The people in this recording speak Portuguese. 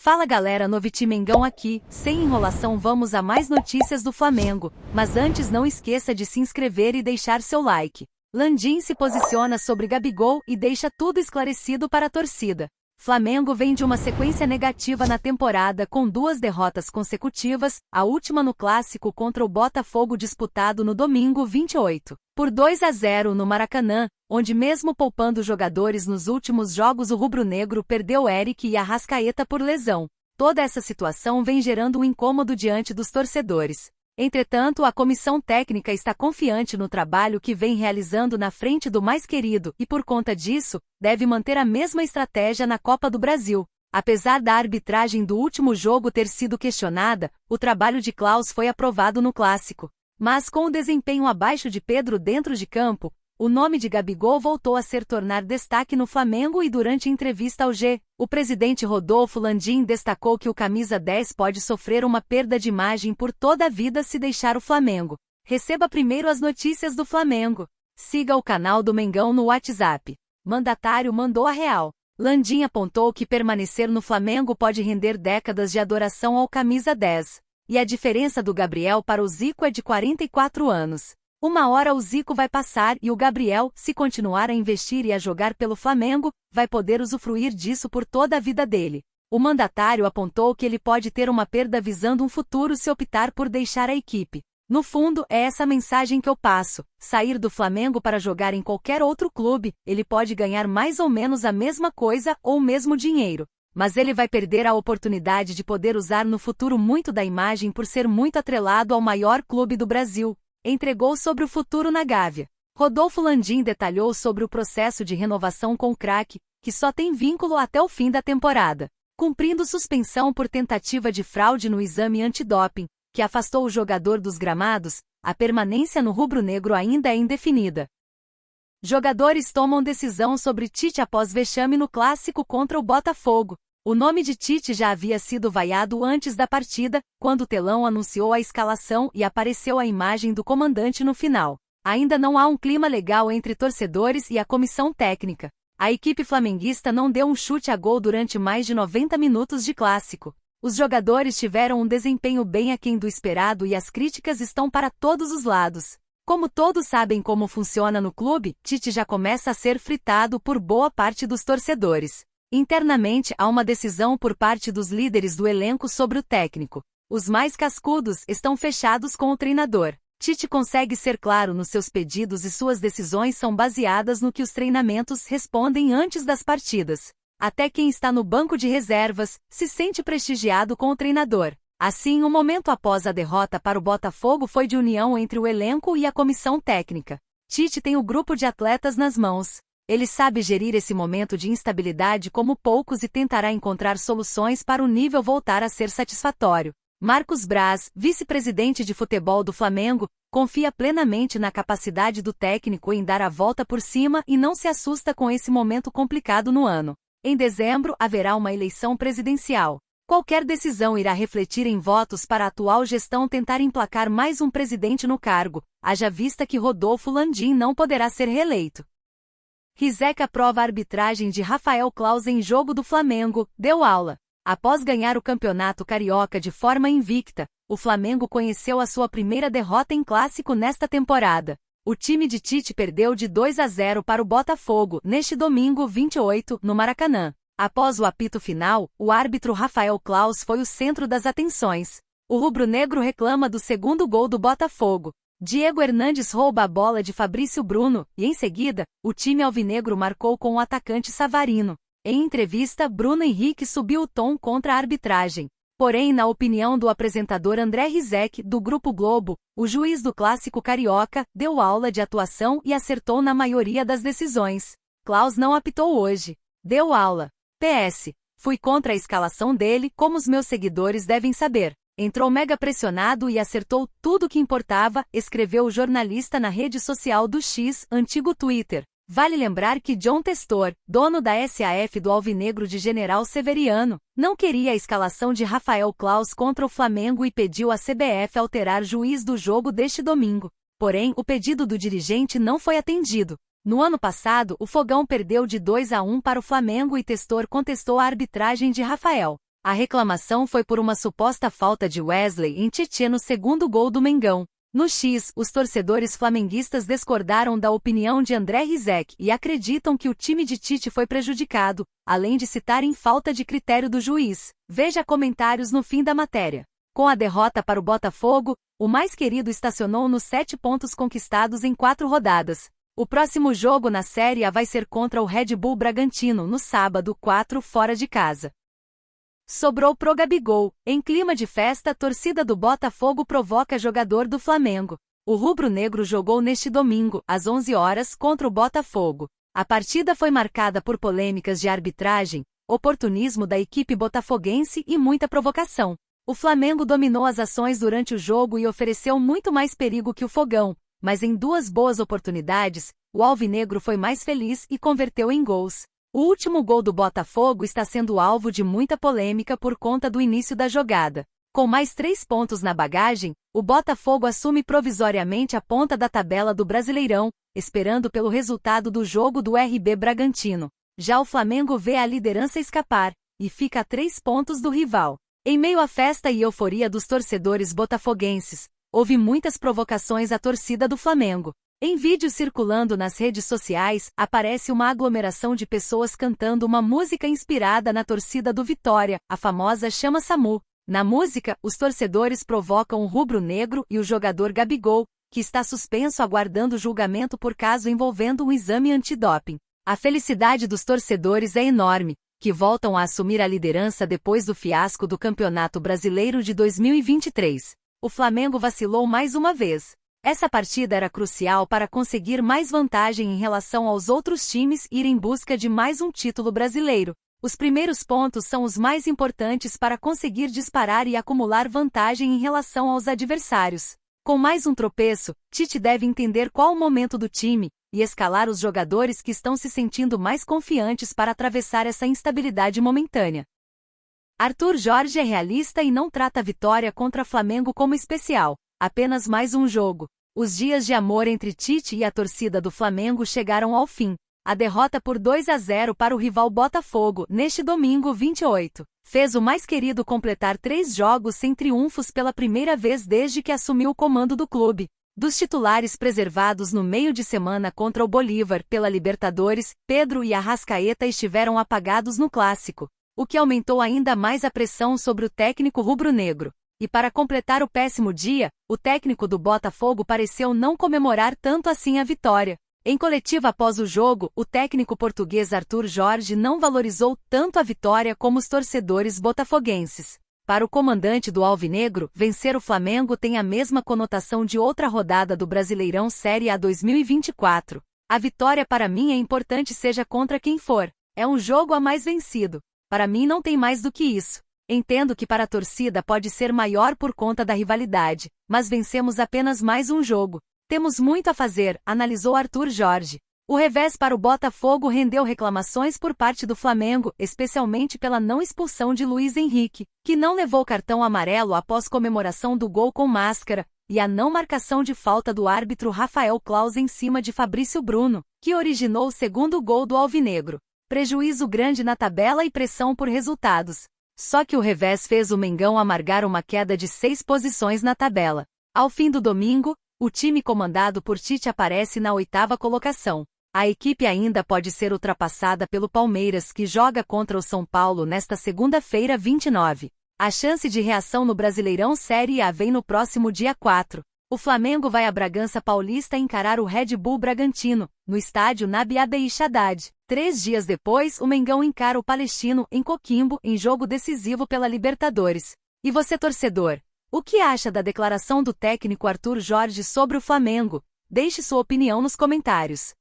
Fala galera, Noviti Mengão aqui, sem enrolação vamos a mais notícias do Flamengo, mas antes não esqueça de se inscrever e deixar seu like. Landim se posiciona sobre Gabigol e deixa tudo esclarecido para a torcida. Flamengo vem de uma sequência negativa na temporada com 2 derrotas consecutivas, a última no clássico contra o Botafogo disputado no domingo 28, por 2-0 no Maracanã, onde mesmo poupando jogadores nos últimos jogos o rubro-negro perdeu Eric e Arrascaeta por lesão. Toda essa situação vem gerando um incômodo diante dos torcedores. Entretanto, a comissão técnica está confiante no trabalho que vem realizando na frente do mais querido e, por conta disso, deve manter a mesma estratégia na Copa do Brasil. Apesar da arbitragem do último jogo ter sido questionada, o trabalho de Klaus foi aprovado no clássico. Mas com o desempenho abaixo de Pedro dentro de campo, o nome de Gabigol voltou a ser tornar destaque no Flamengo e durante entrevista ao G, o presidente Rodolfo Landim destacou que o camisa 10 pode sofrer uma perda de imagem por toda a vida se deixar o Flamengo. Receba primeiro as notícias do Flamengo. Siga o canal do Mengão no WhatsApp. Mandatário mandou a real. Landim apontou que permanecer no Flamengo pode render décadas de adoração ao camisa 10. E a diferença do Gabriel para o Zico é de 44 anos. Uma hora o Zico vai passar e o Gabriel, se continuar a investir e a jogar pelo Flamengo, vai poder usufruir disso por toda a vida dele. O mandatário apontou que ele pode ter uma perda visando um futuro se optar por deixar a equipe. No fundo, é essa mensagem que eu passo: sair do Flamengo para jogar em qualquer outro clube, ele pode ganhar mais ou menos a mesma coisa ou o mesmo dinheiro. Mas ele vai perder a oportunidade de poder usar no futuro muito da imagem por ser muito atrelado ao maior clube do Brasil. Entregou sobre o futuro na Gávea. Rodolfo Landim detalhou sobre o processo de renovação com o craque, que só tem vínculo até o fim da temporada. Cumprindo suspensão por tentativa de fraude no exame antidoping, que afastou o jogador dos gramados, a permanência no rubro-negro ainda é indefinida. Jogadores tomam decisão sobre Tite após vexame no clássico contra o Botafogo. O nome de Tite já havia sido vaiado antes da partida, quando o telão anunciou a escalação e apareceu a imagem do comandante no final. Ainda não há um clima legal entre torcedores e a comissão técnica. A equipe flamenguista não deu um chute a gol durante mais de 90 minutos de clássico. Os jogadores tiveram um desempenho bem aquém do esperado e as críticas estão para todos os lados. Como todos sabem como funciona no clube, Tite já começa a ser fritado por boa parte dos torcedores. Internamente há uma decisão por parte dos líderes do elenco sobre o técnico. Os mais cascudos estão fechados com o treinador. Tite consegue ser claro nos seus pedidos e suas decisões são baseadas no que os treinamentos respondem antes das partidas. Até quem está no banco de reservas se sente prestigiado com o treinador. Assim, o momento após a derrota para o Botafogo foi de união entre o elenco e a comissão técnica. Tite tem o grupo de atletas nas mãos. Ele sabe gerir esse momento de instabilidade como poucos e tentará encontrar soluções para o nível voltar a ser satisfatório. Marcos Braz, vice-presidente de futebol do Flamengo, confia plenamente na capacidade do técnico em dar a volta por cima e não se assusta com esse momento complicado no ano. Em dezembro haverá uma eleição presidencial. Qualquer decisão irá refletir em votos para a atual gestão tentar emplacar mais um presidente no cargo, haja vista que Rodolfo Landim não poderá ser reeleito. Rizek aprova a arbitragem de Rafael Klaus em jogo do Flamengo, deu aula. Após ganhar o campeonato carioca de forma invicta, o Flamengo conheceu a sua primeira derrota em clássico nesta temporada. O time de Tite perdeu de 2-0 para o Botafogo, neste domingo 28, no Maracanã. Após o apito final, o árbitro Rafael Klaus foi o centro das atenções. O rubro-negro reclama do segundo gol do Botafogo. Diego Hernandes rouba a bola de Fabrício Bruno, e em seguida, o time alvinegro marcou com o atacante Savarino. Em entrevista, Bruno Henrique subiu o tom contra a arbitragem. Porém, na opinião do apresentador André Rizek, do Grupo Globo, o juiz do clássico carioca deu aula de atuação e acertou na maioria das decisões. Klaus não apitou hoje. Deu aula. PS. Fui contra a escalação dele, como os meus seguidores devem saber. Entrou mega pressionado e acertou tudo o que importava, escreveu o jornalista na rede social do X, antigo Twitter. Vale lembrar que John Testor, dono da SAF do Alvinegro de General Severiano, não queria a escalação de Rafael Klaus contra o Flamengo e pediu à CBF alterar juiz do jogo deste domingo. Porém, o pedido do dirigente não foi atendido. No ano passado, o Fogão perdeu de 2-1 para o Flamengo e Testor contestou a arbitragem de Rafael. A reclamação foi por uma suposta falta de Wesley em Tietê no segundo gol do Mengão. No X, os torcedores flamenguistas discordaram da opinião de André Rizek e acreditam que o time de Tite foi prejudicado, além de citarem falta de critério do juiz. Veja comentários no fim da matéria. Com a derrota para o Botafogo, o mais querido estacionou nos 7 pontos conquistados em 4 rodadas. O próximo jogo na Série A vai ser contra o Red Bull Bragantino no sábado 4 fora de casa. Sobrou pro Gabigol. Em clima de festa, a torcida do Botafogo provoca jogador do Flamengo. O rubro-negro jogou neste domingo, às 11 horas, contra o Botafogo. A partida foi marcada por polêmicas de arbitragem, oportunismo da equipe botafoguense e muita provocação. O Flamengo dominou as ações durante o jogo e ofereceu muito mais perigo que o Fogão, mas em 2 boas oportunidades, o alvinegro foi mais feliz e converteu em gols. O último gol do Botafogo está sendo alvo de muita polêmica por conta do início da jogada. Com mais 3 pontos na bagagem, o Botafogo assume provisoriamente a ponta da tabela do Brasileirão, esperando pelo resultado do jogo do RB Bragantino. Já o Flamengo vê a liderança escapar, e fica a 3 pontos do rival. Em meio à festa e euforia dos torcedores botafoguenses, houve muitas provocações à torcida do Flamengo. Em vídeo circulando nas redes sociais, aparece uma aglomeração de pessoas cantando uma música inspirada na torcida do Vitória, a famosa Chama Samu. Na música, os torcedores provocam o rubro-negro e o jogador Gabigol, que está suspenso aguardando julgamento por caso envolvendo um exame antidoping. A felicidade dos torcedores é enorme, que voltam a assumir a liderança depois do fiasco do Campeonato Brasileiro de 2023. O Flamengo vacilou mais uma vez. Essa partida era crucial para conseguir mais vantagem em relação aos outros times e ir em busca de mais um título brasileiro. Os primeiros pontos são os mais importantes para conseguir disparar e acumular vantagem em relação aos adversários. Com mais um tropeço, Tite deve entender qual o momento do time e escalar os jogadores que estão se sentindo mais confiantes para atravessar essa instabilidade momentânea. Arthur Jorge é realista e não trata a vitória contra Flamengo como especial, apenas mais um jogo. Os dias de amor entre Tite e a torcida do Flamengo chegaram ao fim. A derrota por 2-0 para o rival Botafogo, neste domingo 28, fez o mais querido completar 3 jogos sem triunfos pela primeira vez desde que assumiu o comando do clube. Dos titulares preservados no meio de semana contra o Bolívar pela Libertadores, Pedro e Arrascaeta estiveram apagados no clássico, o que aumentou ainda mais a pressão sobre o técnico rubro-negro. E para completar o péssimo dia, o técnico do Botafogo pareceu não comemorar tanto assim a vitória. Em coletiva após o jogo, o técnico português Arthur Jorge não valorizou tanto a vitória como os torcedores botafoguenses. Para o comandante do Alvinegro, vencer o Flamengo tem a mesma conotação de outra rodada do Brasileirão Série A 2024. A vitória para mim é importante seja contra quem for. É um jogo a mais vencido. Para mim não tem mais do que isso. Entendo que para a torcida pode ser maior por conta da rivalidade, mas vencemos apenas mais um jogo. Temos muito a fazer, analisou Arthur Jorge. O revés para o Botafogo rendeu reclamações por parte do Flamengo, especialmente pela não expulsão de Luiz Henrique, que não levou cartão amarelo após comemoração do gol com máscara, e a não marcação de falta do árbitro Rafael Claus em cima de Fabrício Bruno, que originou o segundo gol do alvinegro. Prejuízo grande na tabela e pressão por resultados. Só que o revés fez o Mengão amargar uma queda de 6 posições na tabela. Ao fim do domingo, o time comandado por Tite aparece na 8ª colocação. A equipe ainda pode ser ultrapassada pelo Palmeiras, que joga contra o São Paulo nesta segunda-feira 29. A chance de reação no Brasileirão Série A vem no próximo dia 4. O Flamengo vai a Bragança Paulista encarar o Red Bull Bragantino, no estádio Nabi Adeich Haddad. 3 dias depois, o Mengão encara o Palestino, em Coquimbo, em jogo decisivo pela Libertadores. E você, torcedor? O que acha da declaração do técnico Arthur Jorge sobre o Flamengo? Deixe sua opinião nos comentários.